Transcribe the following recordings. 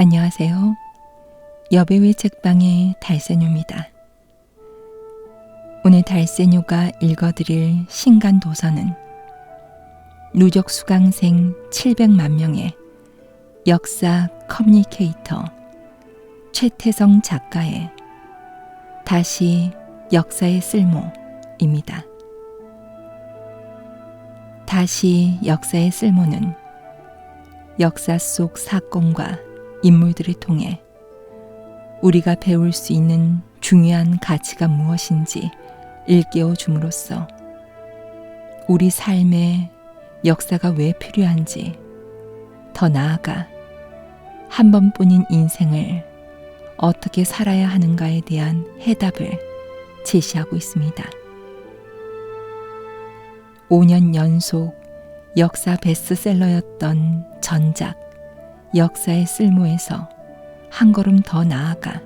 안녕하세요. 여배우의 책방의 달세뇨입니다. 오늘 달세뇨가 읽어드릴 신간 도서는 누적 수강생 700만 명의 역사 커뮤니케이터 최태성 작가의 다시 역사의 쓸모입니다. 다시 역사의 쓸모는 역사 속 사건과 인물들을 통해 우리가 배울 수 있는 중요한 가치가 무엇인지 일깨워 줌으로써 우리 삶에 역사가 왜 필요한지, 더 나아가 한 번뿐인 인생을 어떻게 살아야 하는가에 대한 해답을 제시하고 있습니다. 5년 연속 역사 베스트셀러였던 전작 역사의 쓸모에서 한 걸음 더 나아가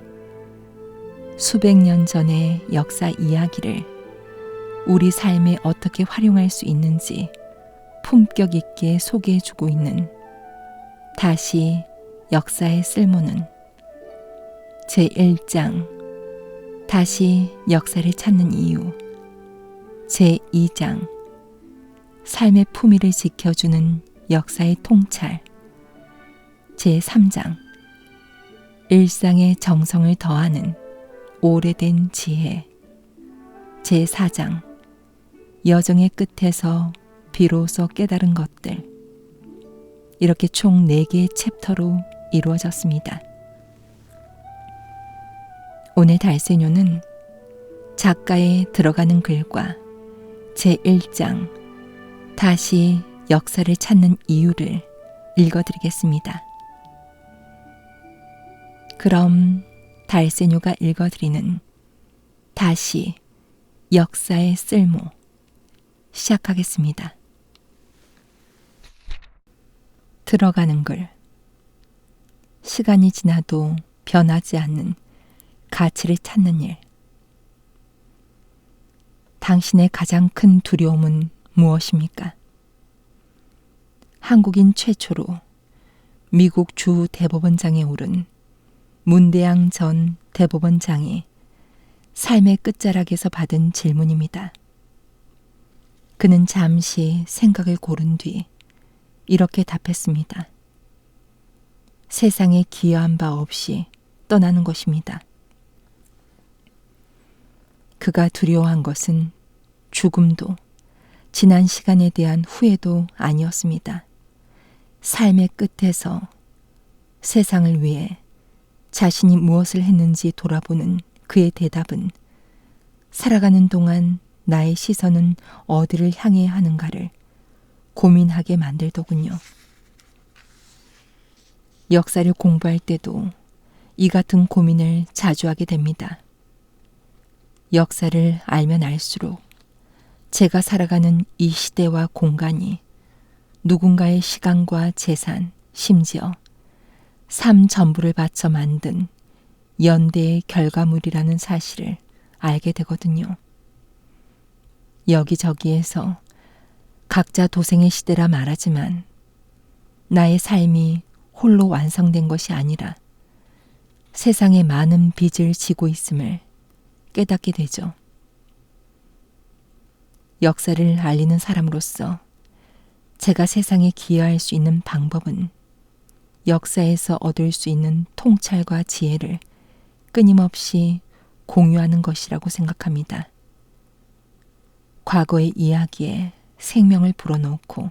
수백 년 전의 역사 이야기를 우리 삶에 어떻게 활용할 수 있는지 품격 있게 소개해주고 있는 다시 역사의 쓸모는 제1장 다시 역사를 찾는 이유, 제2장 삶의 품위를 지켜주는 역사의 통찰, 제3장 일상의 정성을 더하는 오래된 지혜, 제4장 여정의 끝에서 비로소 깨달은 것들, 이렇게 총 4개의 챕터로 이루어졌습니다. 오늘 달세뇨는 작가의 들어가는 글과 제1장 다시 역사를 찾는 이유를 읽어드리겠습니다. 그럼 달세뇨가 읽어드리는 다시 역사의 쓸모 시작하겠습니다. 들어가는 글. 시간이 지나도 변하지 않는 가치를 찾는 일. 당신의 가장 큰 두려움은 무엇입니까? 한국인 최초로 미국 주 대법원장에 오른 문대양 전 대법원장이 삶의 끝자락에서 받은 질문입니다. 그는 잠시 생각을 고른 뒤 이렇게 답했습니다. 세상에 기여한 바 없이 떠나는 것입니다. 그가 두려워한 것은 죽음도 지난 시간에 대한 후회도 아니었습니다. 삶의 끝에서 세상을 위해 자신이 무엇을 했는지 돌아보는 그의 대답은 살아가는 동안 나의 시선은 어디를 향해야 하는가를 고민하게 만들더군요. 역사를 공부할 때도 이 같은 고민을 자주 하게 됩니다. 역사를 알면 알수록 제가 살아가는 이 시대와 공간이 누군가의 시간과 재산, 심지어 삶 전부를 바쳐 만든 연대의 결과물이라는 사실을 알게 되거든요. 여기저기에서 각자 도생의 시대라 말하지만 나의 삶이 홀로 완성된 것이 아니라 세상에 많은 빚을 지고 있음을 깨닫게 되죠. 역사를 알리는 사람으로서 제가 세상에 기여할 수 있는 방법은 역사에서 얻을 수 있는 통찰과 지혜를 끊임없이 공유하는 것이라고 생각합니다. 과거의 이야기에 생명을 불어넣고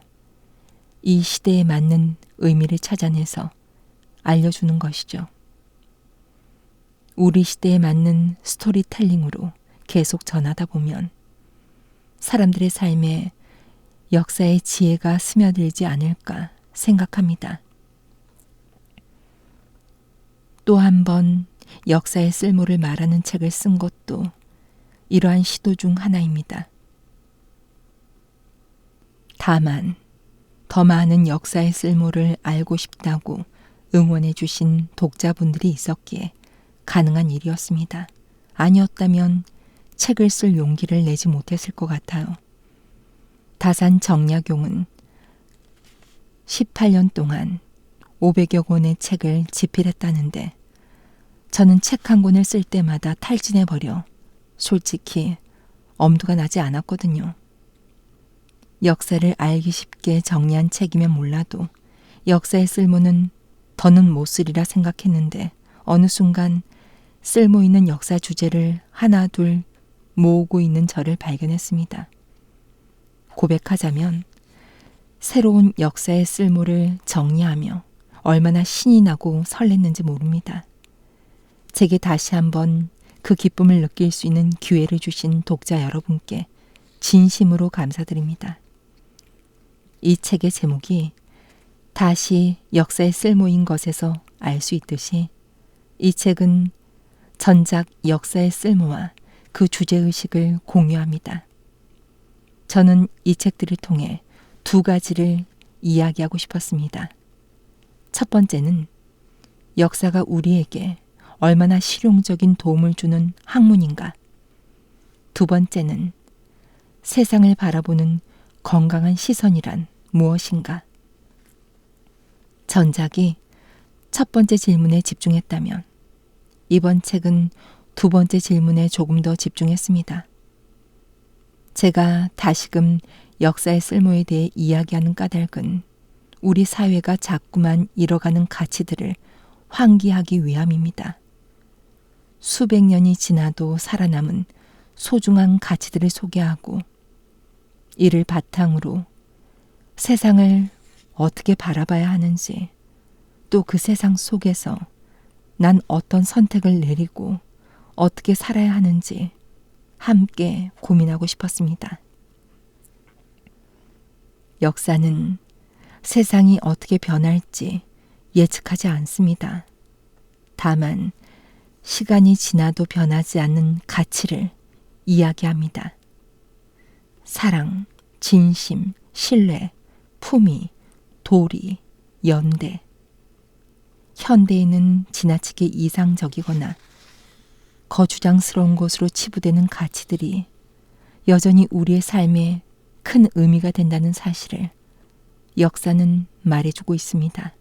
이 시대에 맞는 의미를 찾아내서 알려주는 것이죠. 우리 시대에 맞는 스토리텔링으로 계속 전하다 보면 사람들의 삶에 역사의 지혜가 스며들지 않을까 생각합니다. 또 한 번 역사의 쓸모를 말하는 책을 쓴 것도 이러한 시도 중 하나입니다. 다만 더 많은 역사의 쓸모를 알고 싶다고 응원해 주신 독자분들이 있었기에 가능한 일이었습니다. 아니었다면 책을 쓸 용기를 내지 못했을 것 같아요. 다산 정약용은 18년 동안 500여 권의 책을 집필했다는데 저는 책 한 권을 쓸 때마다 탈진해버려 솔직히 엄두가 나지 않았거든요. 역사를 알기 쉽게 정리한 책이면 몰라도 역사의 쓸모는 더는 못 쓰리라 생각했는데 어느 순간 쓸모 있는 역사 주제를 하나 둘 모으고 있는 저를 발견했습니다. 고백하자면 새로운 역사의 쓸모를 정리하며 얼마나 신이 나고 설렜는지 모릅니다. 제게 다시 한번 그 기쁨을 느낄 수 있는 기회를 주신 독자 여러분께 진심으로 감사드립니다. 이 책의 제목이 다시 역사의 쓸모인 것에서 알 수 있듯이 이 책은 전작 역사의 쓸모와 그 주제의식을 공유합니다. 저는 이 책들을 통해 두 가지를 이야기하고 싶었습니다. 첫 번째는 역사가 우리에게 얼마나 실용적인 도움을 주는 학문인가. 두 번째는 세상을 바라보는 건강한 시선이란 무엇인가. 전작이 첫 번째 질문에 집중했다면 이번 책은 두 번째 질문에 조금 더 집중했습니다. 제가 다시금 역사의 쓸모에 대해 이야기하는 까닭은 우리 사회가 자꾸만 잃어가는 가치들을 환기하기 위함입니다. 수백 년이 지나도 살아남은 소중한 가치들을 소개하고 이를 바탕으로 세상을 어떻게 바라봐야 하는지, 또 그 세상 속에서 난 어떤 선택을 내리고 어떻게 살아야 하는지 함께 고민하고 싶었습니다. 역사는 세상이 어떻게 변할지 예측하지 않습니다. 다만 시간이 지나도 변하지 않는 가치를 이야기합니다. 사랑, 진심, 신뢰, 품위, 도리, 연대. 현대에는 지나치게 이상적이거나 거추장스러운 것으로 치부되는 가치들이 여전히 우리의 삶에 큰 의미가 된다는 사실을 역사는 말해주고 있습니다.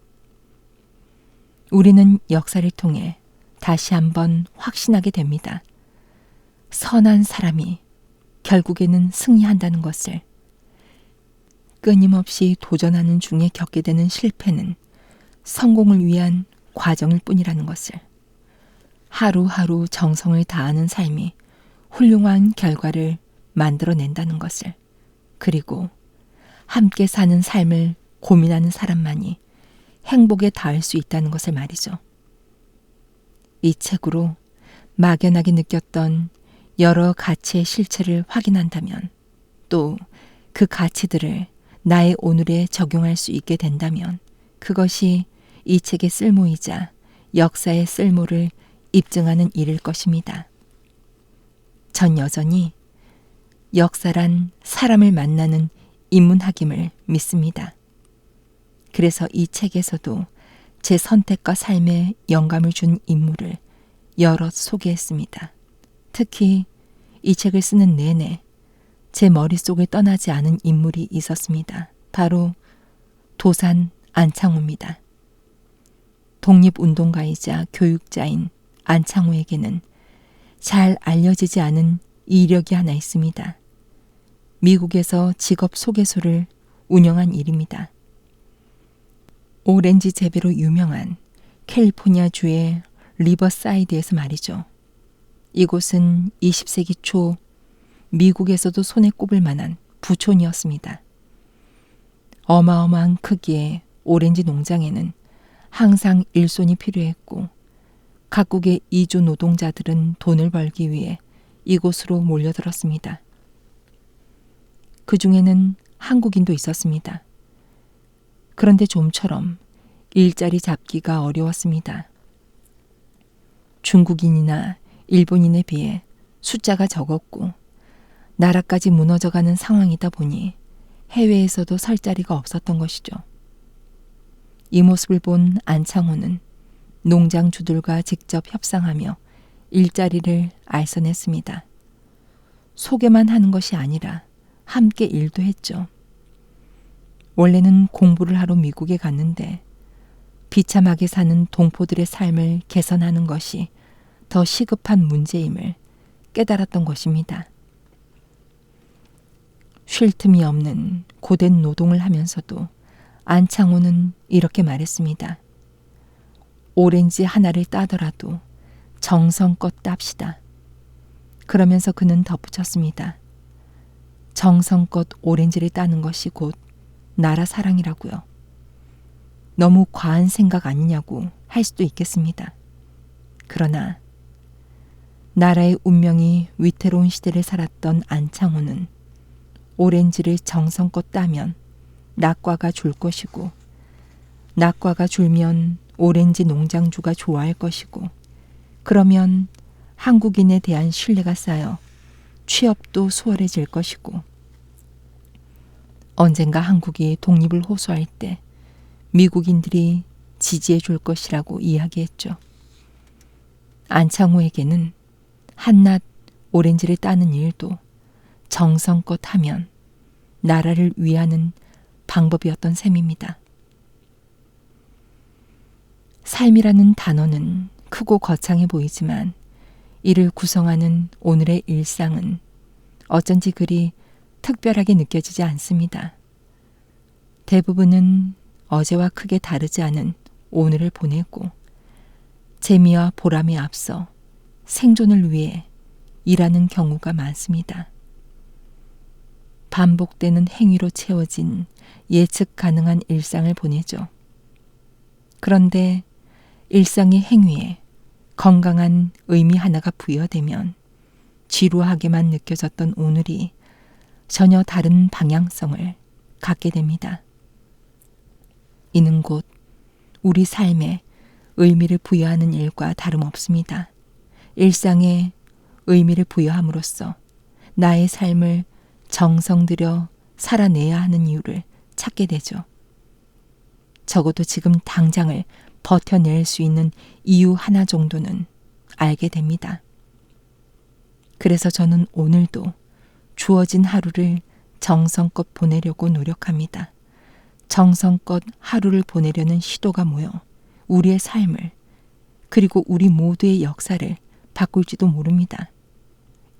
우리는 역사를 통해 다시 한번 확신하게 됩니다. 선한 사람이 결국에는 승리한다는 것을. 끊임없이 도전하는 중에 겪게 되는 실패는 성공을 위한 과정일 뿐이라는 것을. 하루하루 정성을 다하는 삶이 훌륭한 결과를 만들어낸다는 것을. 그리고 함께 사는 삶을 고민하는 사람만이 행복에 닿을 수 있다는 것을 말이죠. 이 책으로 막연하게 느꼈던 여러 가치의 실체를 확인한다면, 또 그 가치들을 나의 오늘에 적용할 수 있게 된다면 그것이 이 책의 쓸모이자 역사의 쓸모를 입증하는 일일 것입니다. 전 여전히 역사란 사람을 만나는 인문학임을 믿습니다. 그래서 이 책에서도 제 선택과 삶에 영감을 준 인물을 여럿 소개했습니다. 특히 이 책을 쓰는 내내 제 머릿속을 떠나지 않은 인물이 있었습니다. 바로 도산 안창호입니다. 독립운동가이자 교육자인 안창호에게는 잘 알려지지 않은 이력이 하나 있습니다. 미국에서 직업 소개소를 운영한 일입니다. 오렌지 재배로 유명한 캘리포니아주의 리버사이드에서 말이죠. 이곳은 20세기 초 미국에서도 손에 꼽을 만한 부촌이었습니다. 어마어마한 크기의 오렌지 농장에는 항상 일손이 필요했고 각국의 이주 노동자들은 돈을 벌기 위해 이곳으로 몰려들었습니다. 그 중에는 한국인도 있었습니다. 그런데 좀처럼 일자리 잡기가 어려웠습니다. 중국인이나 일본인에 비해 숫자가 적었고 나라까지 무너져가는 상황이다 보니 해외에서도 설 자리가 없었던 것이죠. 이 모습을 본 안창호는 농장주들과 직접 협상하며 일자리를 알선했습니다. 소개만 하는 것이 아니라 함께 일도 했죠. 원래는 공부를 하러 미국에 갔는데 비참하게 사는 동포들의 삶을 개선하는 것이 더 시급한 문제임을 깨달았던 것입니다. 쉴 틈이 없는 고된 노동을 하면서도 안창호는 이렇게 말했습니다. 오렌지 하나를 따더라도 정성껏 땁시다. 그러면서 그는 덧붙였습니다. 정성껏 오렌지를 따는 것이 곧 나라 사랑이라고요. 너무 과한 생각 아니냐고 할 수도 있겠습니다. 그러나 나라의 운명이 위태로운 시대를 살았던 안창호는 오렌지를 정성껏 따면 낙과가 줄 것이고 낙과가 줄면 오렌지 농장주가 좋아할 것이고 그러면 한국인에 대한 신뢰가 쌓여 취업도 수월해질 것이고 언젠가 한국이 독립을 호소할 때 미국인들이 지지해 줄 것이라고 이야기했죠. 안창호에게는 한낱 오렌지를 따는 일도 정성껏 하면 나라를 위하는 방법이었던 셈입니다. 삶이라는 단어는 크고 거창해 보이지만 이를 구성하는 오늘의 일상은 어쩐지 그리 특별하게 느껴지지 않습니다. 대부분은 어제와 크게 다르지 않은 오늘을 보내고 재미와 보람에 앞서 생존을 위해 일하는 경우가 많습니다. 반복되는 행위로 채워진 예측 가능한 일상을 보내죠. 그런데 일상의 행위에 건강한 의미 하나가 부여되면 지루하게만 느껴졌던 오늘이 전혀 다른 방향성을 갖게 됩니다. 이는 곧 우리 삶에 의미를 부여하는 일과 다름없습니다. 일상에 의미를 부여함으로써 나의 삶을 정성 들여 살아내야 하는 이유를 찾게 되죠. 적어도 지금 당장을 버텨낼 수 있는 이유 하나 정도는 알게 됩니다. 그래서 저는 오늘도 주어진 하루를 정성껏 보내려고 노력합니다. 정성껏 하루를 보내려는 시도가 모여 우리의 삶을 그리고 우리 모두의 역사를 바꿀지도 모릅니다.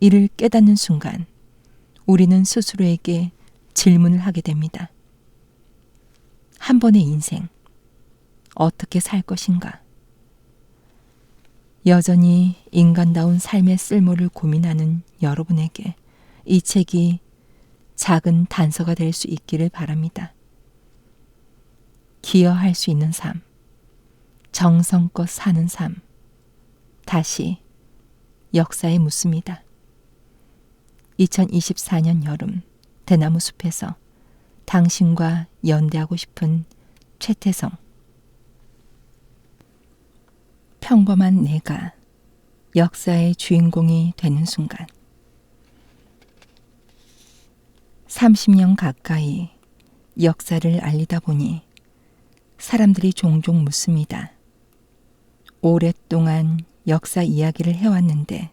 이를 깨닫는 순간 우리는 스스로에게 질문을 하게 됩니다. 한 번의 인생 어떻게 살 것인가? 여전히 인간다운 삶의 쓸모를 고민하는 여러분에게 이 책이 작은 단서가 될 수 있기를 바랍니다. 기여할 수 있는 삶, 정성껏 사는 삶, 다시 역사에 묻습니다. 2024년 여름 대나무 숲에서 당신과 연대하고 싶은 최태성. 평범한 내가 역사의 주인공이 되는 순간 30년 가까이 역사를 알리다 보니 사람들이 종종 묻습니다. 오랫동안 역사 이야기를 해왔는데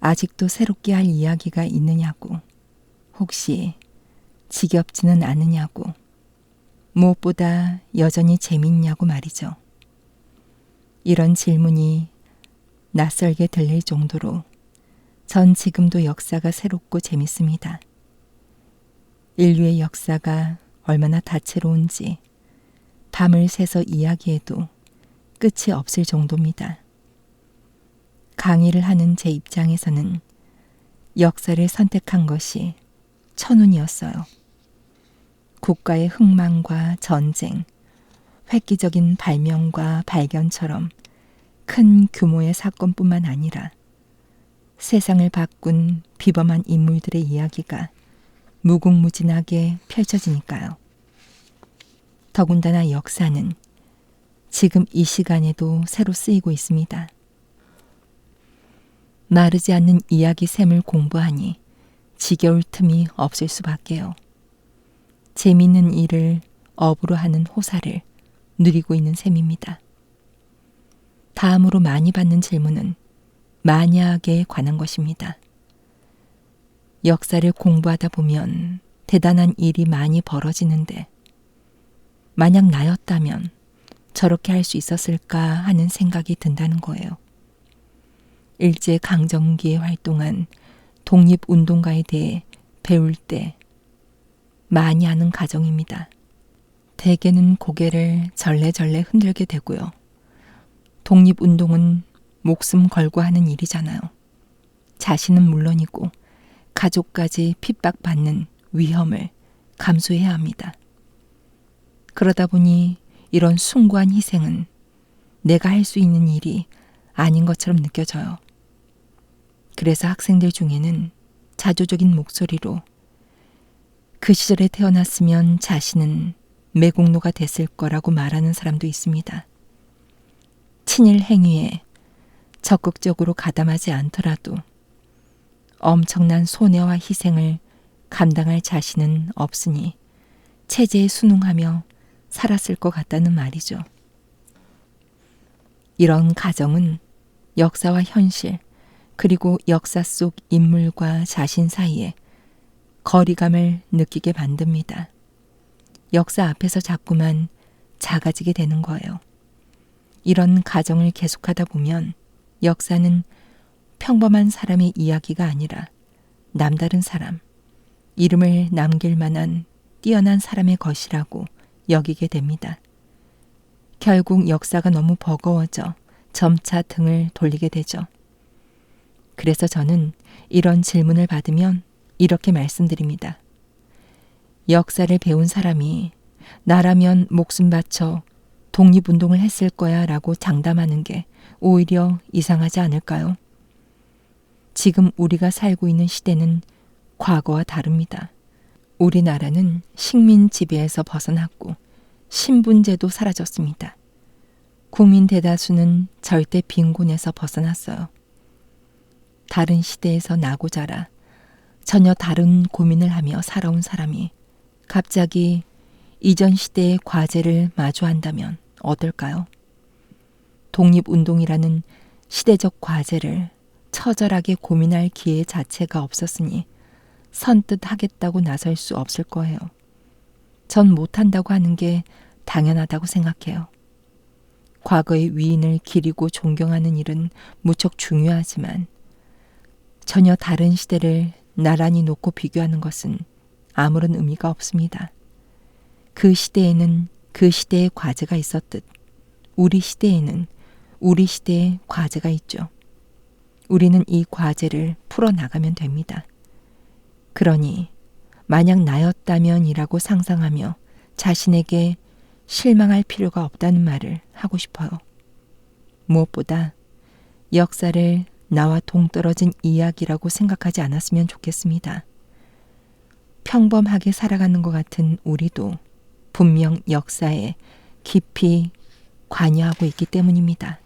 아직도 새롭게 할 이야기가 있느냐고, 혹시 지겹지는 않으냐고, 무엇보다 여전히 재밌냐고 말이죠. 이런 질문이 낯설게 들릴 정도로 전 지금도 역사가 새롭고 재밌습니다. 인류의 역사가 얼마나 다채로운지 밤을 새서 이야기해도 끝이 없을 정도입니다. 강의를 하는 제 입장에서는 역사를 선택한 것이 천운이었어요. 국가의 흥망과 전쟁, 획기적인 발명과 발견처럼 큰 규모의 사건뿐만 아니라 세상을 바꾼 비범한 인물들의 이야기가 무궁무진하게 펼쳐지니까요. 더군다나 역사는 지금 이 시간에도 새로 쓰이고 있습니다. 마르지 않는 이야기 샘을 공부하니 지겨울 틈이 없을 수밖에요. 재미있는 일을 업으로 하는 호사를 누리고 있는 셈입니다. 다음으로 많이 받는 질문은 만약에 관한 것입니다. 역사를 공부하다 보면 대단한 일이 많이 벌어지는데 만약 나였다면 저렇게 할 수 있었을까 하는 생각이 든다는 거예요. 일제 강점기에 활동한 독립운동가에 대해 배울 때 많이 하는 가정입니다. 대개는 고개를 절레절레 흔들게 되고요. 독립운동은 목숨 걸고 하는 일이잖아요. 자신은 물론이고 가족까지 핍박받는 위험을 감수해야 합니다. 그러다 보니 이런 숭고한 희생은 내가 할 수 있는 일이 아닌 것처럼 느껴져요. 그래서 학생들 중에는 자조적인 목소리로 그 시절에 태어났으면 자신은 매국노가 됐을 거라고 말하는 사람도 있습니다. 친일 행위에 적극적으로 가담하지 않더라도 엄청난 손해와 희생을 감당할 자신은 없으니 체제에 순응하며 살았을 것 같다는 말이죠. 이런 가정은 역사와 현실, 그리고 역사 속 인물과 자신 사이에 거리감을 느끼게 만듭니다. 역사 앞에서 자꾸만 작아지게 되는 거예요. 이런 가정을 계속하다 보면 역사는 평범한 사람의 이야기가 아니라 남다른 사람, 이름을 남길 만한 뛰어난 사람의 것이라고 여기게 됩니다. 결국 역사가 너무 버거워져 점차 등을 돌리게 되죠. 그래서 저는 이런 질문을 받으면 이렇게 말씀드립니다. 역사를 배운 사람이 나라면 목숨 바쳐 독립운동을 했을 거야 라고 장담하는 게 오히려 이상하지 않을까요? 지금 우리가 살고 있는 시대는 과거와 다릅니다. 우리나라는 식민 지배에서 벗어났고 신분제도 사라졌습니다. 국민 대다수는 절대 빈곤에서 벗어났어요. 다른 시대에서 나고 자라 전혀 다른 고민을 하며 살아온 사람이 갑자기 이전 시대의 과제를 마주한다면 어떨까요? 독립운동이라는 시대적 과제를 처절하게 고민할 기회 자체가 없었으니 선뜻 하겠다고 나설 수 없을 거예요. 전 못한다고 하는 게 당연하다고 생각해요. 과거의 위인을 기리고 존경하는 일은 무척 중요하지만 전혀 다른 시대를 나란히 놓고 비교하는 것은 아무런 의미가 없습니다. 그 시대에는 그 시대의 과제가 있었듯 우리 시대에는 우리 시대의 과제가 있죠. 우리는 이 과제를 풀어나가면 됩니다. 그러니 만약 나였다면이라고 상상하며 자신에게 실망할 필요가 없다는 말을 하고 싶어요. 무엇보다 역사를 나와 동떨어진 이야기라고 생각하지 않았으면 좋겠습니다. 평범하게 살아가는 것 같은 우리도 분명 역사에 깊이 관여하고 있기 때문입니다.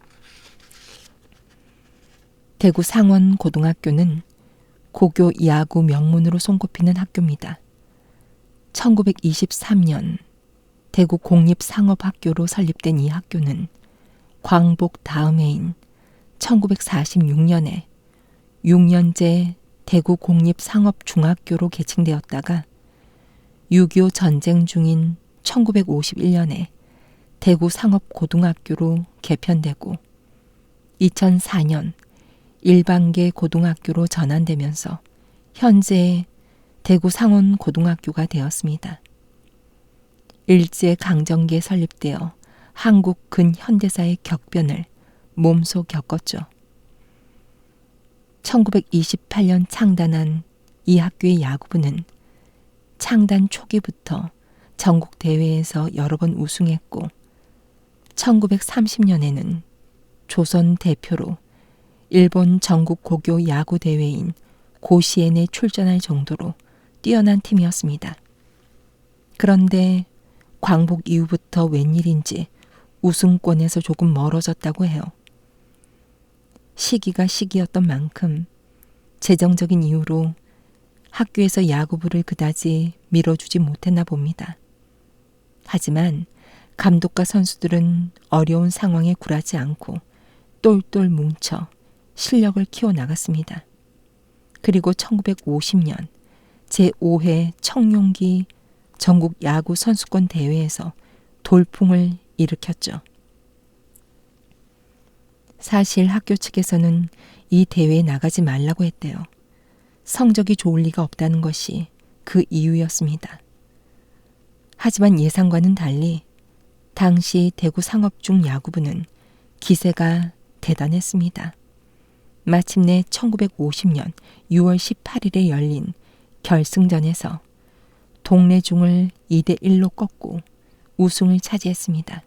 대구 상원고등학교는 고교 야구 명문으로 손꼽히는 학교입니다. 1923년 대구 공립상업학교로 설립된 이 학교는 광복 다음 해인 1946년에 6년제 대구 공립상업중학교로 개칭되었다가 6.25 전쟁 중인 1951년에 대구 상업고등학교로 개편되고 2004년 일반계 고등학교로 전환되면서 현재 대구 상원고등학교가 되었습니다. 일제 강점기에 설립되어 한국 근현대사의 격변을 몸소 겪었죠. 1928년 창단한 이 학교의 야구부는 창단 초기부터 전국 대회에서 여러 번 우승했고 1930년에는 조선 대표로 일본 전국 고교 야구 대회인 고시엔에 출전할 정도로 뛰어난 팀이었습니다. 그런데 광복 이후부터 웬일인지 우승권에서 조금 멀어졌다고 해요. 시기가 시기였던 만큼 재정적인 이유로 학교에서 야구부를 그다지 밀어주지 못했나 봅니다. 하지만 감독과 선수들은 어려운 상황에 굴하지 않고 똘똘 뭉쳐 실력을 키워나갔습니다. 그리고 1950년 제5회 청룡기 전국 야구 선수권 대회에서 돌풍을 일으켰죠. 사실 학교 측에서는 이 대회에 나가지 말라고 했대요. 성적이 좋을 리가 없다는 것이 그 이유였습니다. 하지만 예상과는 달리 당시 대구 상업중 야구부는 기세가 대단했습니다. 마침내 1950년 6월 18일에 열린 결승전에서 동래중을 2대1로 꺾고 우승을 차지했습니다.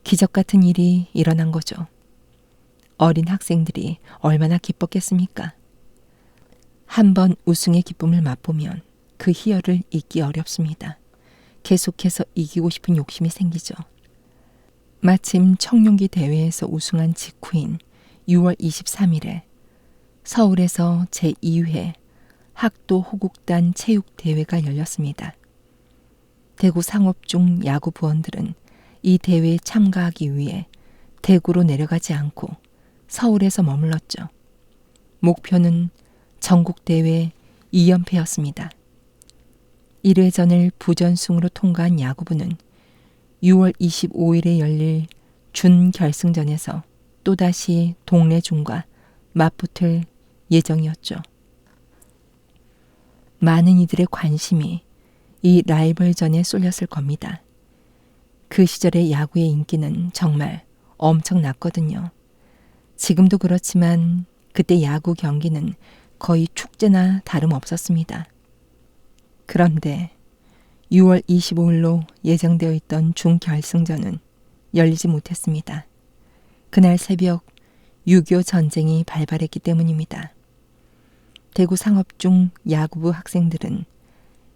기적 같은 일이 일어난 거죠. 어린 학생들이 얼마나 기뻤겠습니까? 한번 우승의 기쁨을 맛보면 그 희열을 잊기 어렵습니다. 계속해서 이기고 싶은 욕심이 생기죠. 마침 청룡기 대회에서 우승한 직후인 6월 23일에 서울에서 제2회 학도 호국단 체육대회가 열렸습니다. 대구 상업중 야구 부원들은 이 대회에 참가하기 위해 대구로 내려가지 않고 서울에서 머물렀죠. 목표는 전국대회 2연패였습니다. 1회전을 부전승으로 통과한 야구부는 6월 25일에 열릴 준결승전에서 또다시 동래중과 맞붙을 예정이었죠. 많은 이들의 관심이 이 라이벌전에 쏠렸을 겁니다. 그 시절의 야구의 인기는 정말 엄청났거든요. 지금도 그렇지만 그때 야구 경기는 거의 축제나 다름없었습니다. 그런데 6월 25일로 예정되어 있던 준결승전은 열리지 못했습니다. 그날 새벽 6.25 전쟁이 발발했기 때문입니다. 대구 상업중 야구부 학생들은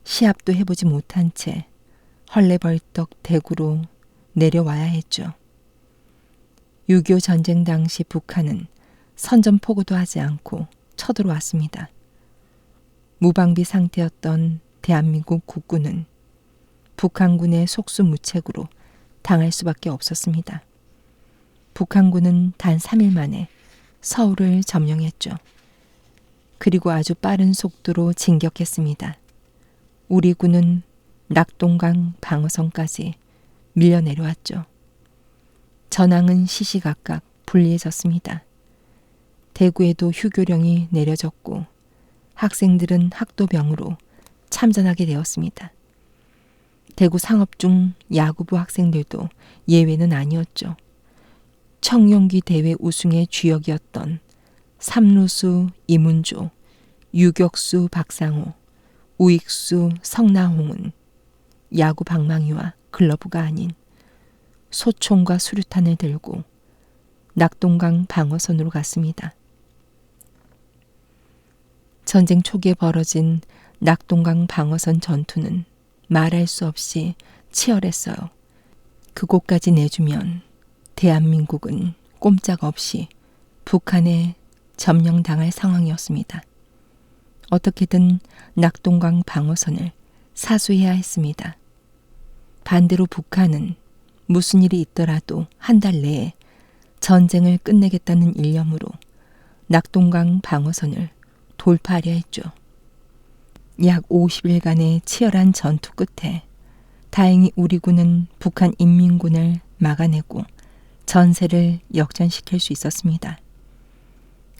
시합도 해보지 못한 채 헐레벌떡 대구로 내려와야 했죠. 6.25 전쟁 당시 북한은 선전포고도 하지 않고 쳐들어왔습니다. 무방비 상태였던 대한민국 국군은 북한군의 속수무책으로 당할 수밖에 없었습니다. 북한군은 단 3일 만에 서울을 점령했죠. 그리고 아주 빠른 속도로 진격했습니다. 우리 군은 낙동강 방어선까지 밀려 내려왔죠. 전황은 시시각각 불리해졌습니다. 대구에도 휴교령이 내려졌고 학생들은 학도병으로 참전하게 되었습니다. 대구 상업중 야구부 학생들도 예외는 아니었죠. 청룡기 대회 우승의 주역이었던 삼루수 이문조, 유격수 박상호, 우익수 성나홍은 야구 방망이와 글러브가 아닌 소총과 수류탄을 들고 낙동강 방어선으로 갔습니다. 전쟁 초기에 벌어진 낙동강 방어선 전투는 말할 수 없이 치열했어요. 그곳까지 내주면 대한민국은 꼼짝없이 북한에 점령당할 상황이었습니다. 어떻게든 낙동강 방어선을 사수해야 했습니다. 반대로 북한은 무슨 일이 있더라도 한 달 내에 전쟁을 끝내겠다는 일념으로 낙동강 방어선을 돌파하려 했죠. 약 50일간의 치열한 전투 끝에 다행히 우리 군은 북한 인민군을 막아내고 전세를 역전시킬 수 있었습니다.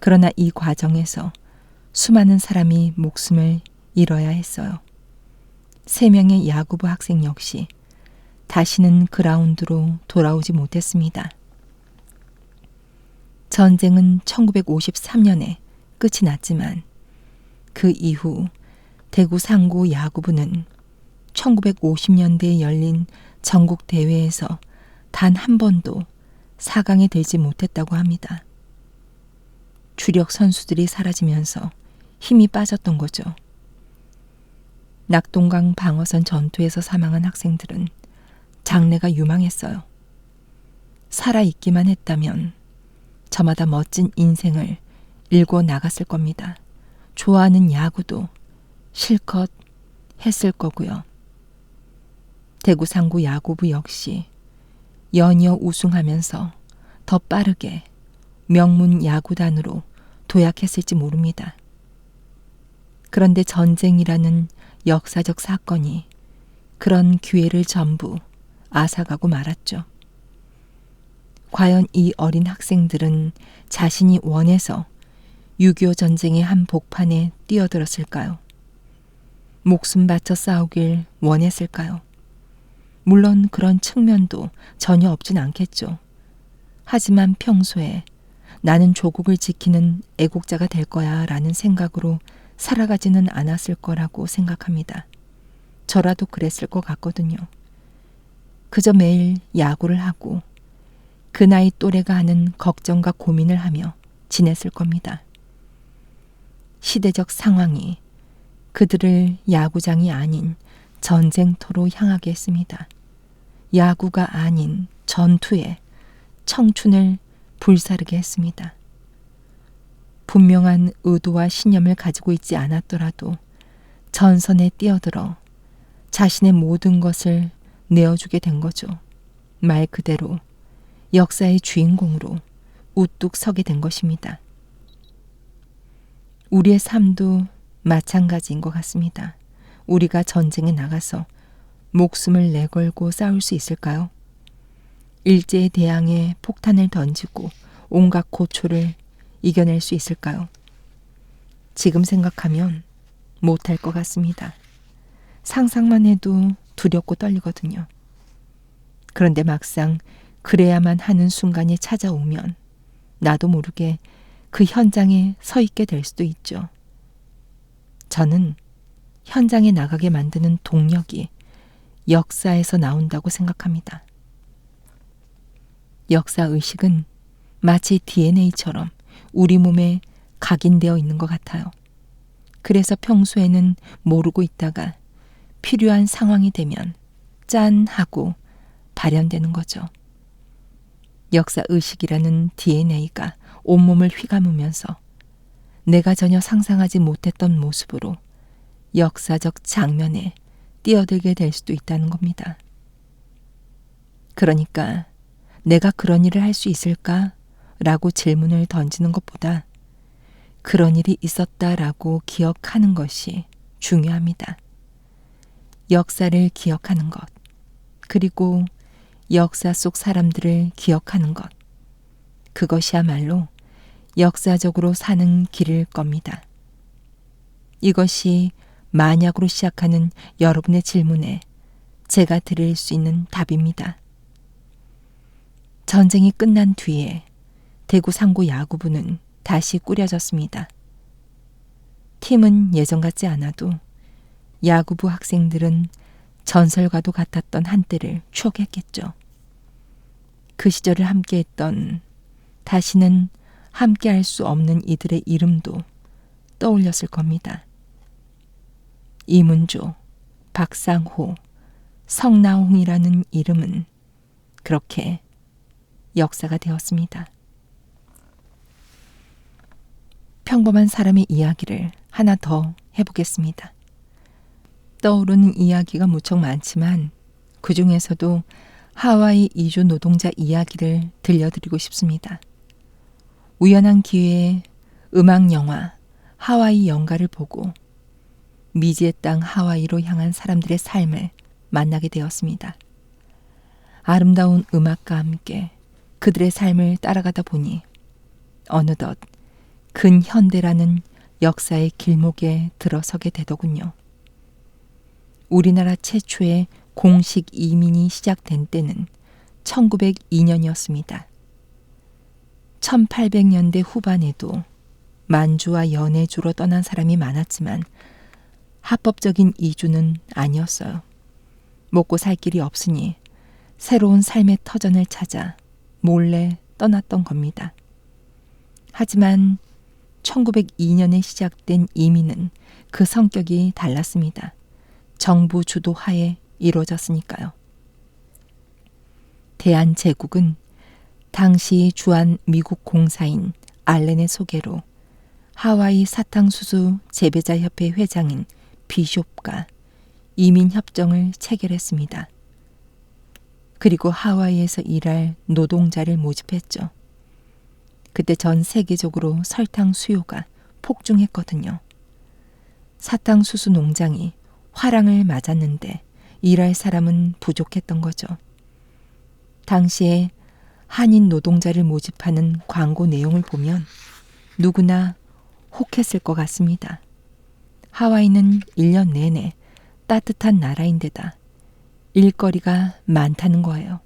그러나 이 과정에서 수많은 사람이 목숨을 잃어야 했어요. 3명의 야구부 학생 역시 다시는 그라운드로 돌아오지 못했습니다. 전쟁은 1953년에 끝이 났지만 그 이후 대구 상고 야구부는 1950년대에 열린 전국대회에서 단 한 번도 4강에 들지 못했다고 합니다. 주력 선수들이 사라지면서 힘이 빠졌던 거죠. 낙동강 방어선 전투에서 사망한 학생들은 장래가 유망했어요. 살아있기만 했다면 저마다 멋진 인생을 일궈 나갔을 겁니다. 좋아하는 야구도 실컷 했을 거고요. 대구 상고 야구부 역시 연이어 우승하면서 더 빠르게 명문 야구단으로 도약했을지 모릅니다. 그런데 전쟁이라는 역사적 사건이 그런 기회를 전부 앗아가고 말았죠. 과연 이 어린 학생들은 자신이 원해서 6.25 전쟁의 한 복판에 뛰어들었을까요? 목숨 바쳐 싸우길 원했을까요? 물론 그런 측면도 전혀 없진 않겠죠. 하지만 평소에 나는 조국을 지키는 애국자가 될 거야 라는 생각으로 살아가지는 않았을 거라고 생각합니다. 저라도 그랬을 것 같거든요. 그저 매일 야구를 하고 그 나이 또래가 하는 걱정과 고민을 하며 지냈을 겁니다. 시대적 상황이 그들을 야구장이 아닌 전쟁터로 향하게 했습니다. 야구가 아닌 전투에 청춘을 불사르게 했습니다. 분명한 의도와 신념을 가지고 있지 않았더라도 전선에 뛰어들어 자신의 모든 것을 내어주게 된 거죠. 말 그대로 역사의 주인공으로 우뚝 서게 된 것입니다. 우리의 삶도 마찬가지인 것 같습니다. 우리가 전쟁에 나가서 목숨을 내걸고 싸울 수 있을까요? 일제에 대항해 폭탄을 던지고 온갖 고초를 이겨낼 수 있을까요? 지금 생각하면 못할 것 같습니다. 상상만 해도 두렵고 떨리거든요. 그런데 막상 그래야만 하는 순간이 찾아오면 나도 모르게 그 현장에 서 있게 될 수도 있죠. 저는 현장에 나가게 만드는 동력이 역사에서 나온다고 생각합니다. 역사의식은 마치 DNA처럼 우리 몸에 각인되어 있는 것 같아요. 그래서 평소에는 모르고 있다가 필요한 상황이 되면 짠 하고 발현되는 거죠. 역사의식이라는 DNA가 온몸을 휘감으면서 내가 전혀 상상하지 못했던 모습으로 역사적 장면에 뛰어들게 될 수도 있다는 겁니다. 그러니까 내가 그런 일을 할 수 있을까? 라고 질문을 던지는 것보다 그런 일이 있었다라고 기억하는 것이 중요합니다. 역사를 기억하는 것, 그리고 역사 속 사람들을 기억하는 것, 그것이야말로 역사적으로 사는 길일 겁니다. 이것이 만약으로 시작하는 여러분의 질문에 제가 드릴 수 있는 답입니다. 전쟁이 끝난 뒤에 대구 상고 야구부는 다시 꾸려졌습니다. 팀은 예전 같지 않아도 야구부 학생들은 전설과도 같았던 한때를 추억했겠죠. 그 시절을 함께했던, 다시는 함께할 수 없는 이들의 이름도 떠올렸을 겁니다. 이문조, 박상호, 성나홍이라는 이름은 그렇게 역사가 되었습니다. 평범한 사람의 이야기를 하나 더 해보겠습니다. 떠오르는 이야기가 무척 많지만 그 중에서도 하와이 이주 노동자 이야기를 들려드리고 싶습니다. 우연한 기회에 음악 영화 하와이 연가를 보고 미지의 땅 하와이로 향한 사람들의 삶을 만나게 되었습니다. 아름다운 음악과 함께 그들의 삶을 따라가다 보니 어느덧 근현대라는 역사의 길목에 들어서게 되더군요. 우리나라 최초의 공식 이민이 시작된 때는 1902년이었습니다. 1800년대 후반에도 만주와 연해주로 떠난 사람이 많았지만 합법적인 이주는 아니었어요. 먹고 살 길이 없으니 새로운 삶의 터전을 찾아 몰래 떠났던 겁니다. 하지만 1902년에 시작된 이민은 그 성격이 달랐습니다. 정부 주도하에 이루어졌으니까요. 대한제국은 당시 주한 미국 공사인 알렌의 소개로 하와이 사탕수수 재배자협회 회장인 비숍과 이민협정을 체결했습니다. 그리고 하와이에서 일할 노동자를 모집했죠. 그때 전 세계적으로 설탕 수요가 폭증했거든요. 사탕수수 농장이 화랑을 맞았는데 일할 사람은 부족했던 거죠. 당시에 한인 노동자를 모집하는 광고 내용을 보면 누구나 혹했을 것 같습니다. 하와이는 1년 내내 따뜻한 나라인데다 일거리가 많다는 거예요.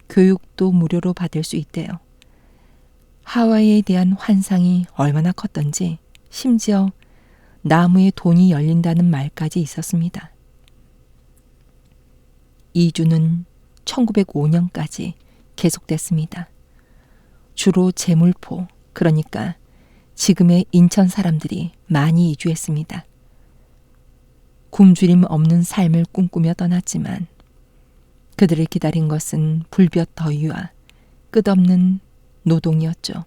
교육도 무료로 받을 수 있대요. 하와이에 대한 환상이 얼마나 컸던지 심지어 나무에 돈이 열린다는 말까지 있었습니다. 이주는 1905년까지 계속됐습니다. 주로 제물포, 그러니까 지금의 인천 사람들이 많이 이주했습니다. 굶주림 없는 삶을 꿈꾸며 떠났지만 그들을 기다린 것은 불볕 더위와 끝없는 노동이었죠.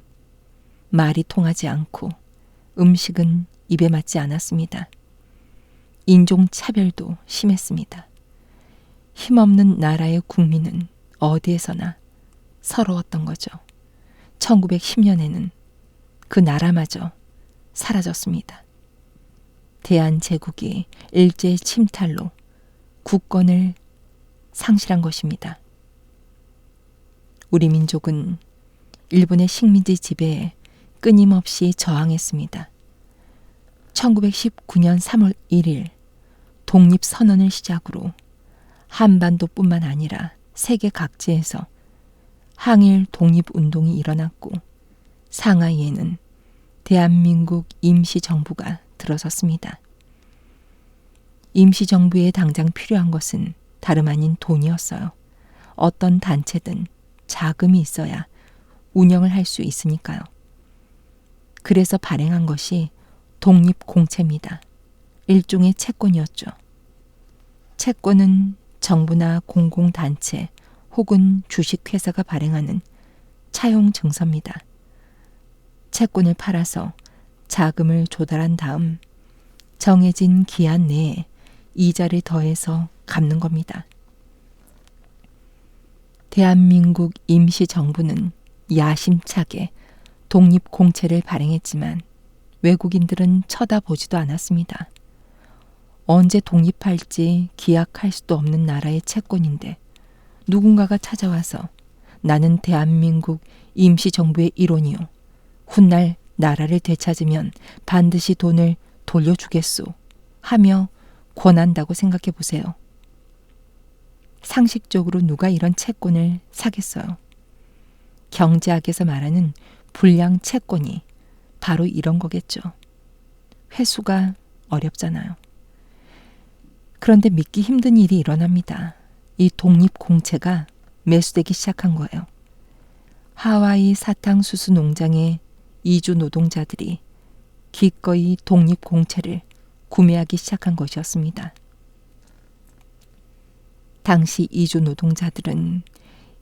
말이 통하지 않고 음식은 입에 맞지 않았습니다. 인종 차별도 심했습니다. 힘없는 나라의 국민은 어디에서나 서러웠던 거죠. 1910년에는 그 나라마저 사라졌습니다. 대한제국이 일제 침탈로 국권을 상실한 것입니다. 우리 민족은 일본의 식민지 지배에 끊임없이 저항했습니다. 1919년 3월 1일 독립선언을 시작으로 한반도뿐만 아니라 세계 각지에서 항일 독립운동이 일어났고 상하이에는 대한민국 임시정부가 들어섰습니다. 임시정부에 당장 필요한 것은 다름 아닌 돈이었어요. 어떤 단체든 자금이 있어야 운영을 할 수 있으니까요. 그래서 발행한 것이 독립공채입니다. 일종의 채권이었죠. 채권은 정부나 공공단체 혹은 주식회사가 발행하는 차용 증서입니다. 채권을 팔아서 자금을 조달한 다음 정해진 기한 내에 이자를 더해서 갚는 겁니다. 대한민국 임시정부는 야심차게 독립공채를 발행했지만 외국인들은 쳐다보지도 않았습니다. 언제 독립할지 기약할 수도 없는 나라의 채권인데 누군가가 찾아와서 나는 대한민국 임시정부의 일원이요. 훗날 나라를 되찾으면 반드시 돈을 돌려주겠소 하며 권한다고 생각해 보세요. 상식적으로 누가 이런 채권을 사겠어요? 경제학에서 말하는 불량 채권이 바로 이런 거겠죠. 회수가 어렵잖아요. 그런데 믿기 힘든 일이 일어납니다. 이 독립공채가 매수되기 시작한 거예요. 하와이 사탕수수 농장의 이주 노동자들이 기꺼이 독립공채를 구매하기 시작한 것이었습니다. 당시 이주 노동자들은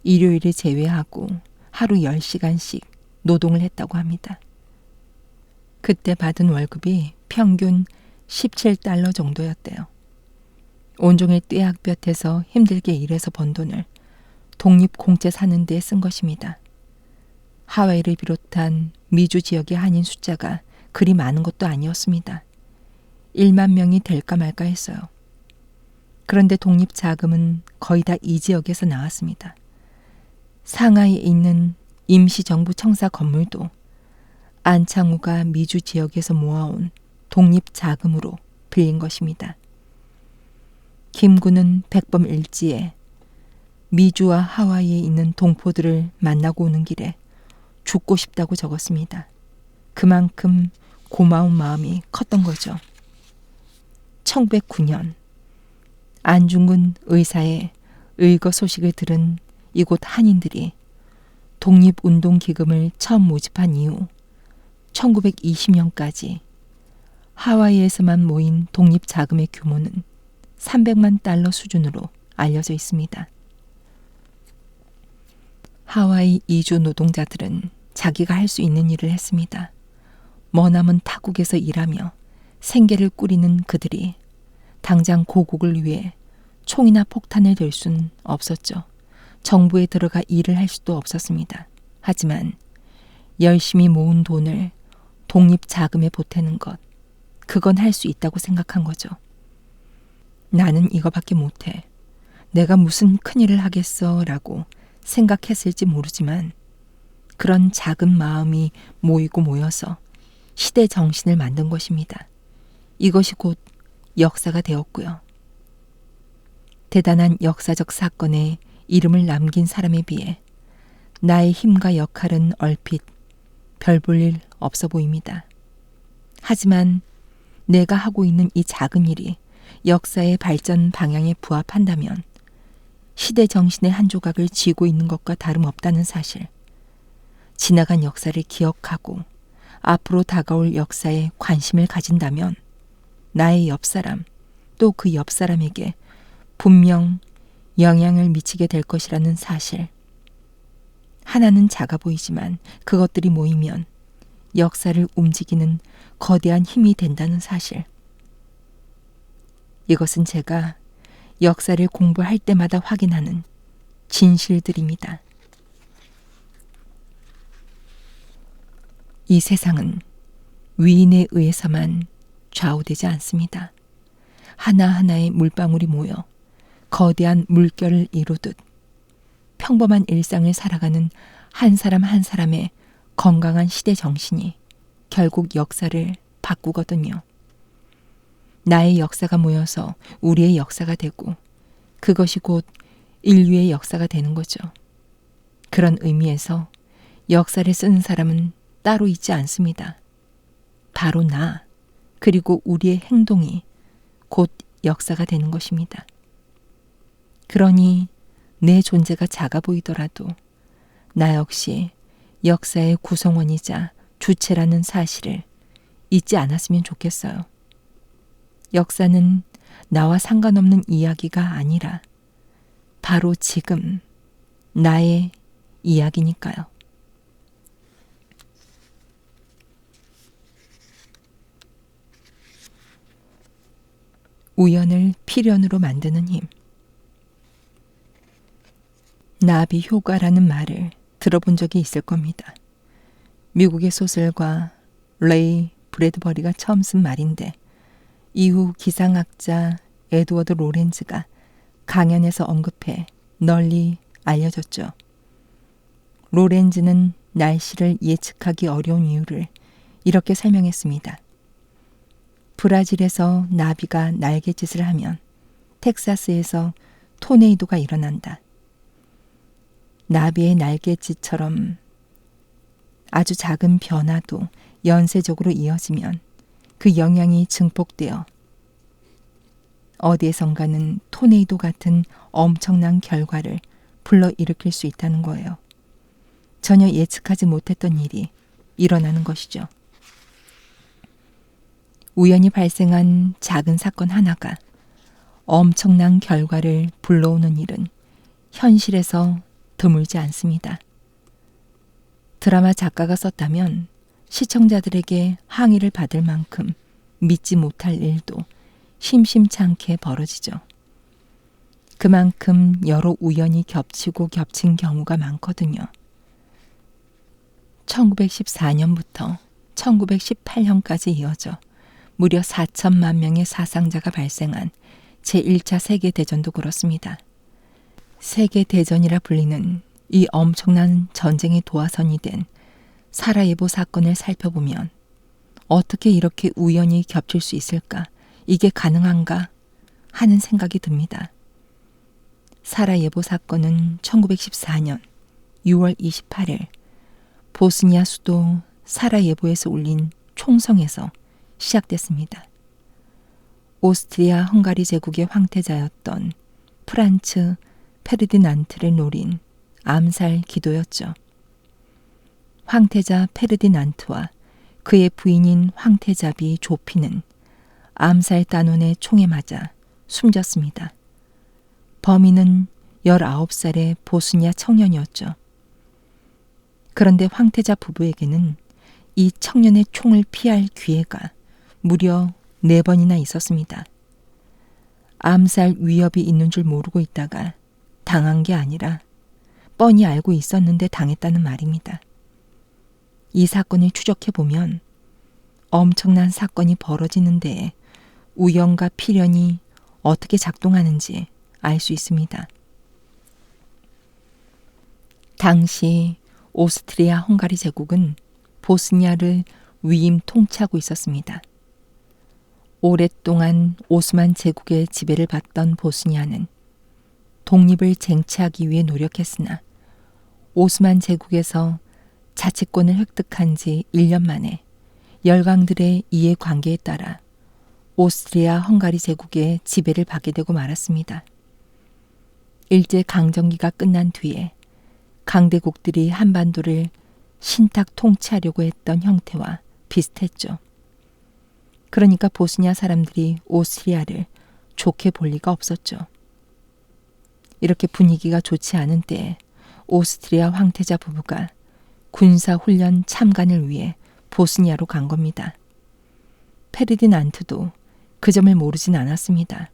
일요일을 제외하고 하루 10시간씩 노동을 했다고 합니다. 그때 받은 월급이 평균 17달러 정도였대요. 온종일 떼학볕에서 힘들게 일해서 번 돈을 독립공채 사는 데 쓴 것입니다. 하와이를 비롯한 미주 지역의 한인 숫자가 그리 많은 것도 아니었습니다. 1만 명이 될까 말까 했어요. 그런데 독립자금은 거의 다 이 지역에서 나왔습니다. 상하이에 있는 임시정부 청사 건물도 안창호가 미주 지역에서 모아온 독립자금으로 빌린 것입니다. 김구는 백범 일지에 미주와 하와이에 있는 동포들을 만나고 오는 길에 죽고 싶다고 적었습니다. 그만큼 고마운 마음이 컸던 거죠. 1909년 안중근 의사의 의거 소식을 들은 이곳 한인들이 독립운동기금을 처음 모집한 이후 1920년까지 하와이에서만 모인 독립자금의 규모는 300만 달러 수준으로 알려져 있습니다. 하와이 이주 노동자들은 자기가 할 수 있는 일을 했습니다. 머나먼 타국에서 일하며 생계를 꾸리는 그들이 당장 고국을 위해 총이나 폭탄을 들 수는 없었죠. 정부에 들어가 일을 할 수도 없었습니다. 하지만 열심히 모은 돈을 독립자금에 보태는 것, 그건 할 수 있다고 생각한 거죠. 나는 이거밖에 못해. 내가 무슨 큰일을 하겠어 라고 생각했을지 모르지만 그런 작은 마음이 모이고 모여서 시대 정신을 만든 것입니다. 이것이 곧 역사가 되었고요. 대단한 역사적 사건에 이름을 남긴 사람에 비해 나의 힘과 역할은 얼핏 별 볼 일 없어 보입니다. 하지만 내가 하고 있는 이 작은 일이 역사의 발전 방향에 부합한다면 시대 정신의 한 조각을 쥐고 있는 것과 다름없다는 사실, 지나간 역사를 기억하고 앞으로 다가올 역사에 관심을 가진다면 나의 옆사람 또 그 옆사람에게 분명 영향을 미치게 될 것이라는 사실. 하나는 작아 보이지만 그것들이 모이면 역사를 움직이는 거대한 힘이 된다는 사실. 이것은 제가 역사를 공부할 때마다 확인하는 진실들입니다. 이 세상은 위인에 의해서만 좌우되지 않습니다. 하나하나의 물방울이 모여 거대한 물결을 이루듯 평범한 일상을 살아가는 한 사람 한 사람의 건강한 시대 정신이 결국 역사를 바꾸거든요. 나의 역사가 모여서 우리의 역사가 되고 그것이 곧 인류의 역사가 되는 거죠. 그런 의미에서 역사를 쓰는 사람은 따로 있지 않습니다. 바로 나, 그리고 우리의 행동이 곧 역사가 되는 것입니다. 그러니 내 존재가 작아 보이더라도 나 역시 역사의 구성원이자 주체라는 사실을 잊지 않았으면 좋겠어요. 역사는 나와 상관없는 이야기가 아니라 바로 지금 나의 이야기니까요. 우연을 필연으로 만드는 힘. 나비 효과라는 말을 들어본 적이 있을 겁니다. 미국의 소설가 레이 브래드버리가 처음 쓴 말인데 이후 기상학자 에드워드 로렌즈가 강연에서 언급해 널리 알려졌죠. 로렌즈는 날씨를 예측하기 어려운 이유를 이렇게 설명했습니다. 브라질에서 나비가 날갯짓을 하면 텍사스에서 토네이도가 일어난다. 나비의 날갯짓처럼 아주 작은 변화도 연쇄적으로 이어지면 그 영향이 증폭되어 어디에선가는 토네이도 같은 엄청난 결과를 불러일으킬 수 있다는 거예요. 전혀 예측하지 못했던 일이 일어나는 것이죠. 우연히 발생한 작은 사건 하나가 엄청난 결과를 불러오는 일은 현실에서 드물지 않습니다. 드라마 작가가 썼다면 시청자들에게 항의를 받을 만큼 믿지 못할 일도 심심찮게 벌어지죠. 그만큼 여러 우연이 겹치고 겹친 경우가 많거든요. 1914년부터 1918년까지 이어져 무려 4천만 명의 사상자가 발생한 제1차 세계대전도 그렇습니다. 세계대전이라 불리는 이 엄청난 전쟁의 도화선이 된 사라예보 사건을 살펴보면 어떻게 이렇게 우연히 겹칠 수 있을까? 이게 가능한가? 하는 생각이 듭니다. 사라예보 사건은 1914년 6월 28일 보스니아 수도 사라예보에서 울린 총성에서 시작됐습니다. 오스트리아 헝가리 제국의 황태자였던 프란츠 페르디난트를 노린 암살 기도였죠. 황태자 페르디난트와 그의 부인인 황태자비 조피는 암살단원의 총에 맞아 숨졌습니다. 범인은 19살의 보스니아 청년이었죠. 그런데 황태자 부부에게는 이 청년의 총을 피할 기회가 무려 4번이나 있었습니다. 암살 위협이 있는 줄 모르고 있다가 당한 게 아니라 뻔히 알고 있었는데 당했다는 말입니다. 이 사건을 추적해보면 엄청난 사건이 벌어지는 데에 우연과 필연이 어떻게 작동하는지 알 수 있습니다. 당시 오스트리아 헝가리 제국은 보스니아를 위임 통치하고 있었습니다. 오랫동안 오스만 제국의 지배를 받던 보스니아는 독립을 쟁취하기 위해 노력했으나 오스만 제국에서 자치권을 획득한 지 1년 만에 열강들의 이해관계에 따라 오스트리아 헝가리 제국의 지배를 받게 되고 말았습니다. 일제강점기가 끝난 뒤에 강대국들이 한반도를 신탁 통치하려고 했던 형태와 비슷했죠. 그러니까 보스니아 사람들이 오스트리아를 좋게 볼 리가 없었죠. 이렇게 분위기가 좋지 않은 때에 오스트리아 황태자 부부가 군사훈련 참관을 위해 보스니아로 간 겁니다. 페르디난트도 그 점을 모르진 않았습니다.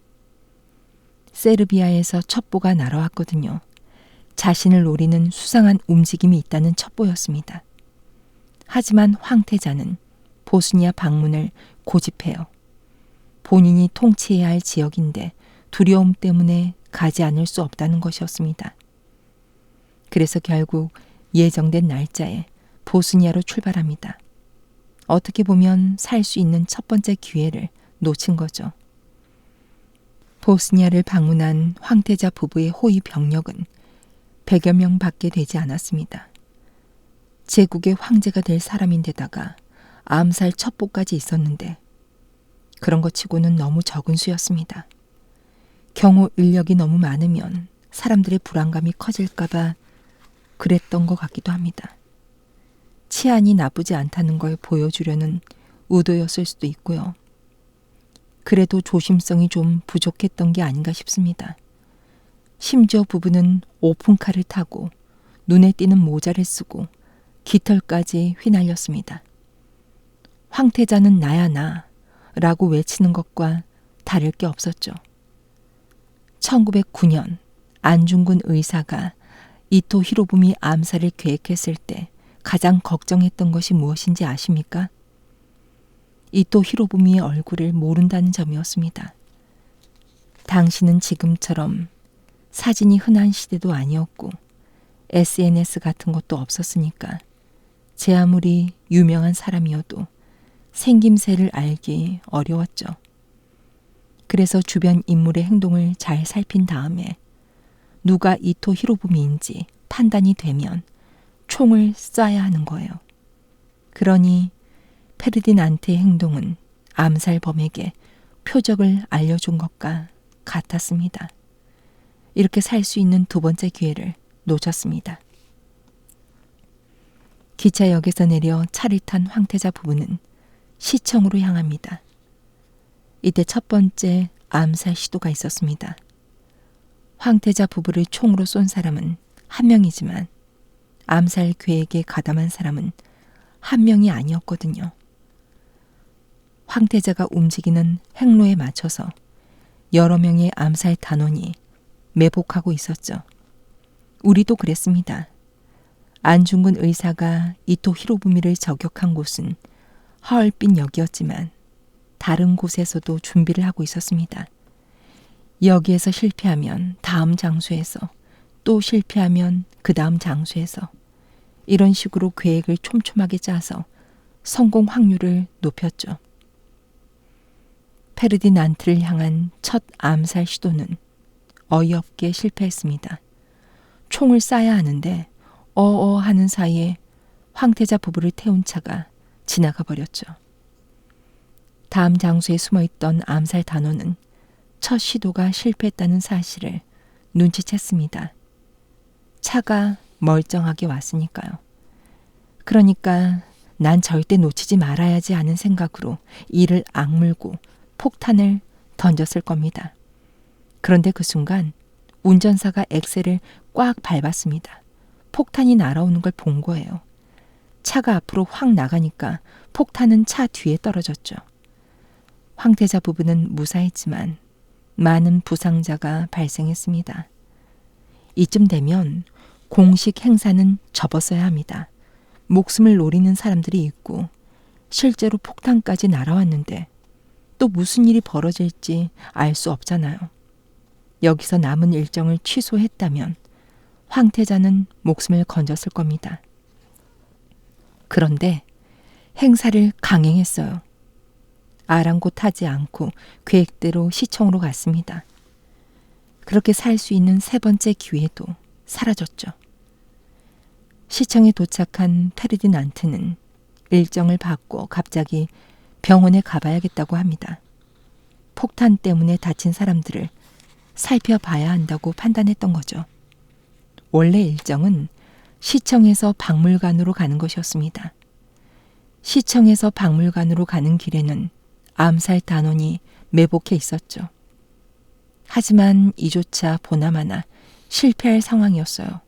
세르비아에서 첩보가 날아왔거든요. 자신을 노리는 수상한 움직임이 있다는 첩보였습니다. 하지만 황태자는 보스니아 방문을 고집해요. 본인이 통치해야 할 지역인데 두려움 때문에 가지 않을 수 없다는 것이었습니다. 그래서 결국 예정된 날짜에 보스니아로 출발합니다. 어떻게 보면 살 수 있는 첫 번째 기회를 놓친 거죠. 보스니아를 방문한 황태자 부부의 호위 병력은 100여 명 밖에 되지 않았습니다. 제국의 황제가 될 사람인데다가 암살 첩보까지 있었는데 그런 것 치고는 너무 적은 수였습니다. 경호 인력이 너무 많으면 사람들의 불안감이 커질까봐 그랬던 것 같기도 합니다. 치안이 나쁘지 않다는 걸 보여주려는 의도였을 수도 있고요. 그래도 조심성이 좀 부족했던 게 아닌가 싶습니다. 심지어 부부는 오픈카를 타고 눈에 띄는 모자를 쓰고 깃털까지 휘날렸습니다. 황태자는 나야 나 라고 외치는 것과 다를 게 없었죠. 1909년 안중근 의사가 이토 히로부미 암살을 계획했을 때 가장 걱정했던 것이 무엇인지 아십니까? 이토 히로부미의 얼굴을 모른다는 점이었습니다. 당시는 지금처럼 사진이 흔한 시대도 아니었고 SNS 같은 것도 없었으니까 제 아무리 유명한 사람이어도 생김새를 알기 어려웠죠. 그래서 주변 인물의 행동을 잘 살핀 다음에 누가 이토 히로부미인지 판단이 되면 총을 쏴야 하는 거예요. 그러니 페르디난트의 행동은 암살범에게 표적을 알려준 것과 같았습니다. 이렇게 살 수 있는 두 번째 기회를 놓쳤습니다. 기차역에서 내려 차를 탄 황태자 부부는 시청으로 향합니다. 이때 첫 번째 암살 시도가 있었습니다. 황태자 부부를 총으로 쏜 사람은 한 명이지만 암살 계획에 가담한 사람은 한 명이 아니었거든요. 황태자가 움직이는 행로에 맞춰서 여러 명의 암살 단원이 매복하고 있었죠. 우리도 그랬습니다. 안중근 의사가 이토 히로부미를 저격한 곳은 하얼빈 역이었지만 다른 곳에서도 준비를 하고 있었습니다. 여기에서 실패하면 다음 장소에서, 또 실패하면 그 다음 장소에서 이런 식으로 계획을 촘촘하게 짜서 성공 확률을 높였죠. 페르디난트를 향한 첫 암살 시도는 어이없게 실패했습니다. 총을 쏴야 하는데 어어 하는 사이에 황태자 부부를 태운 차가 지나가 버렸죠. 다음 장소에 숨어있던 암살 단원은 첫 시도가 실패했다는 사실을 눈치챘습니다. 차가 멀쩡하게 왔으니까요. 그러니까 난 절대 놓치지 말아야지 하는 생각으로 이를 악물고 폭탄을 던졌을 겁니다. 그런데 그 순간 운전사가 엑셀을 꽉 밟았습니다. 폭탄이 날아오는 걸 본 거예요. 차가 앞으로 확 나가니까 폭탄은 차 뒤에 떨어졌죠. 황태자 부부는 무사했지만 많은 부상자가 발생했습니다. 이쯤 되면 공식 행사는 접었어야 합니다. 목숨을 노리는 사람들이 있고 실제로 폭탄까지 날아왔는데 또 무슨 일이 벌어질지 알 수 없잖아요. 여기서 남은 일정을 취소했다면 황태자는 목숨을 건졌을 겁니다. 그런데 행사를 강행했어요. 아랑곳하지 않고 계획대로 시청으로 갔습니다. 그렇게 살 수 있는 세 번째 기회도 사라졌죠. 시청에 도착한 페르디난트는 일정을 바꿔 갑자기 병원에 가봐야겠다고 합니다. 폭탄 때문에 다친 사람들을 살펴봐야 한다고 판단했던 거죠. 원래 일정은 시청에서 박물관으로 가는 것이었습니다. 시청에서 박물관으로 가는 길에는 암살 단원이 매복해 있었죠. 하지만 이조차 보나마나 실패할 상황이었어요.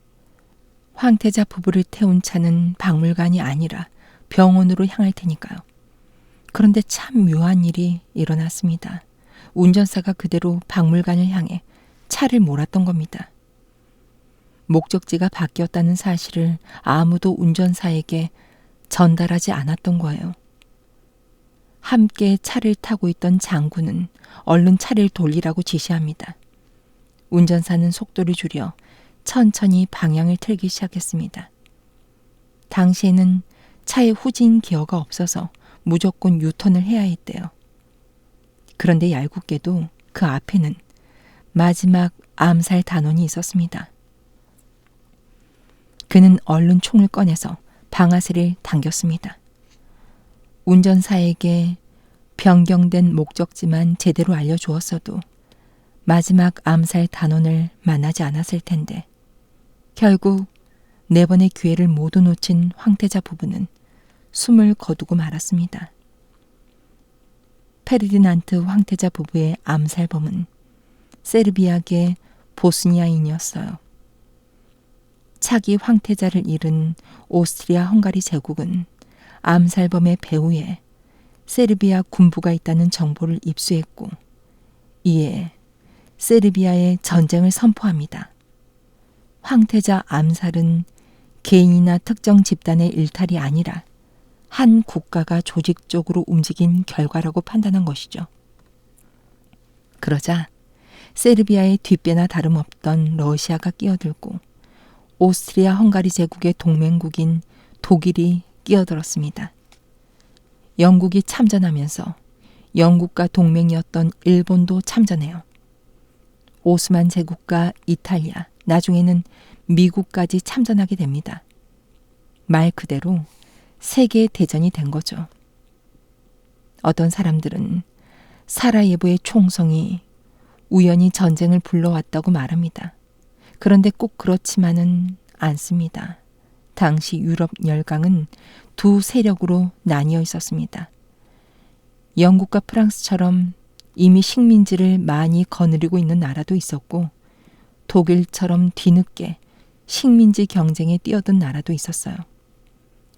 황태자 부부를 태운 차는 박물관이 아니라 병원으로 향할 테니까요. 그런데 참 묘한 일이 일어났습니다. 운전사가 그대로 박물관을 향해 차를 몰았던 겁니다. 목적지가 바뀌었다는 사실을 아무도 운전사에게 전달하지 않았던 거예요. 함께 차를 타고 있던 장군은 얼른 차를 돌리라고 지시합니다. 운전사는 속도를 줄여 천천히 방향을 틀기 시작했습니다. 당시에는 차에 후진 기어가 없어서 무조건 유턴을 해야 했대요. 그런데 얄궂게도 그 앞에는 마지막 암살 단원이 있었습니다. 그는 얼른 총을 꺼내서 방아쇠를 당겼습니다. 운전사에게 변경된 목적지만 제대로 알려주었어도 마지막 암살 단원을 만나지 않았을 텐데 결국 네 번의 기회를 모두 놓친 황태자 부부는 숨을 거두고 말았습니다. 페르디난트 황태자 부부의 암살범은 세르비아계 보스니아인이었어요. 차기 황태자를 잃은 오스트리아 헝가리 제국은 암살범의 배후에 세르비아 군부가 있다는 정보를 입수했고 이에 세르비아에 전쟁을 선포합니다. 황태자 암살은 개인이나 특정 집단의 일탈이 아니라 한 국가가 조직적으로 움직인 결과라고 판단한 것이죠. 그러자 세르비아의 뒷배나 다름없던 러시아가 끼어들고 오스트리아 헝가리 제국의 동맹국인 독일이 끼어들었습니다. 영국이 참전하면서 영국과 동맹이었던 일본도 참전해요. 오스만 제국과 이탈리아, 나중에는 미국까지 참전하게 됩니다. 말 그대로 세계 대전이 된 거죠. 어떤 사람들은 사라예보의 총성이 우연히 전쟁을 불러왔다고 말합니다. 그런데 꼭 그렇지만은 않습니다. 당시 유럽 열강은 두 세력으로 나뉘어 있었습니다. 영국과 프랑스처럼 이미 식민지를 많이 거느리고 있는 나라도 있었고 독일처럼 뒤늦게 식민지 경쟁에 뛰어든 나라도 있었어요.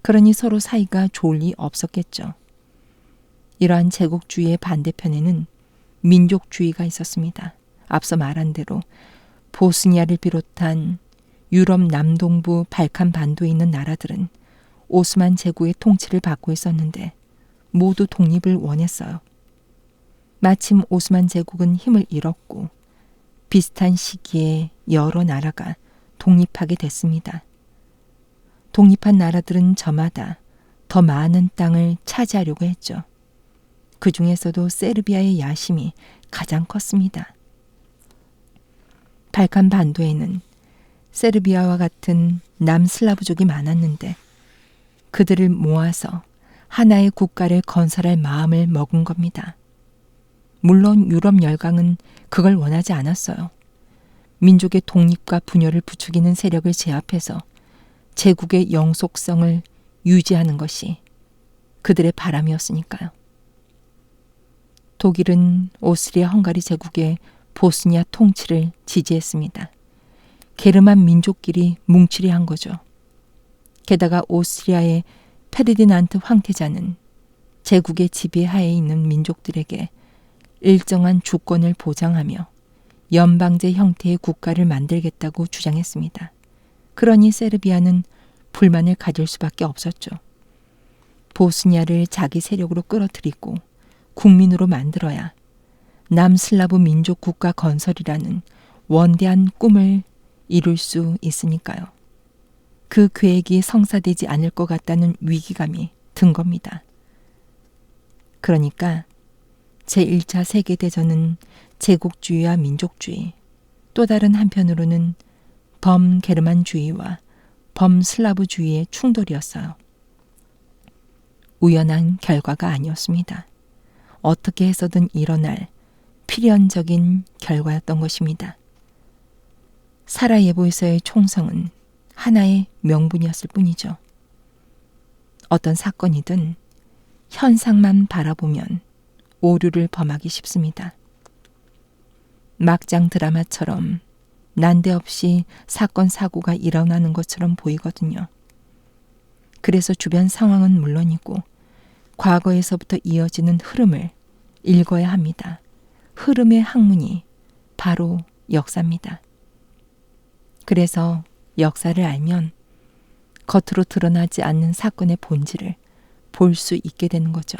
그러니 서로 사이가 좋을 리 없었겠죠. 이러한 제국주의의 반대편에는 민족주의가 있었습니다. 앞서 말한 대로 보스니아를 비롯한 유럽 남동부 발칸 반도에 있는 나라들은 오스만 제국의 통치를 받고 있었는데 모두 독립을 원했어요. 마침 오스만 제국은 힘을 잃었고 비슷한 시기에 여러 나라가 독립하게 됐습니다. 독립한 나라들은 저마다 더 많은 땅을 차지하려고 했죠. 그 중에서도 세르비아의 야심이 가장 컸습니다. 발칸 반도에는 세르비아와 같은 남슬라브족이 많았는데 그들을 모아서 하나의 국가를 건설할 마음을 먹은 겁니다. 물론 유럽 열강은 그걸 원하지 않았어요. 민족의 독립과 분열을 부추기는 세력을 제압해서 제국의 영속성을 유지하는 것이 그들의 바람이었으니까요. 독일은 오스트리아 헝가리 제국의 보스니아 통치를 지지했습니다. 게르만 민족끼리 뭉치리 한 거죠. 게다가 오스트리아의 페르디난트 황태자는 제국의 지배하에 있는 민족들에게 일정한 주권을 보장하며 연방제 형태의 국가를 만들겠다고 주장했습니다. 그러니 세르비아는 불만을 가질 수밖에 없었죠. 보스니아를 자기 세력으로 끌어들이고 국민으로 만들어야 남슬라브 민족 국가 건설이라는 원대한 꿈을 이룰 수 있으니까요. 그 계획이 성사되지 않을 것 같다는 위기감이 든 겁니다. 그러니까 제1차 세계대전은 제국주의와 민족주의, 또 다른 한편으로는 범게르만주의와 범슬라브주의의 충돌이었어요. 우연한 결과가 아니었습니다. 어떻게 해서든 일어날 필연적인 결과였던 것입니다. 사라예보에서의 총성은 하나의 명분이었을 뿐이죠. 어떤 사건이든 현상만 바라보면 오류를 범하기 쉽습니다. 막장 드라마처럼 난데없이 사건 사고가 일어나는 것처럼 보이거든요. 그래서 주변 상황은 물론이고 과거에서부터 이어지는 흐름을 읽어야 합니다. 흐름의 학문이 바로 역사입니다. 그래서 역사를 알면 겉으로 드러나지 않는 사건의 본질을 볼 수 있게 되는 거죠.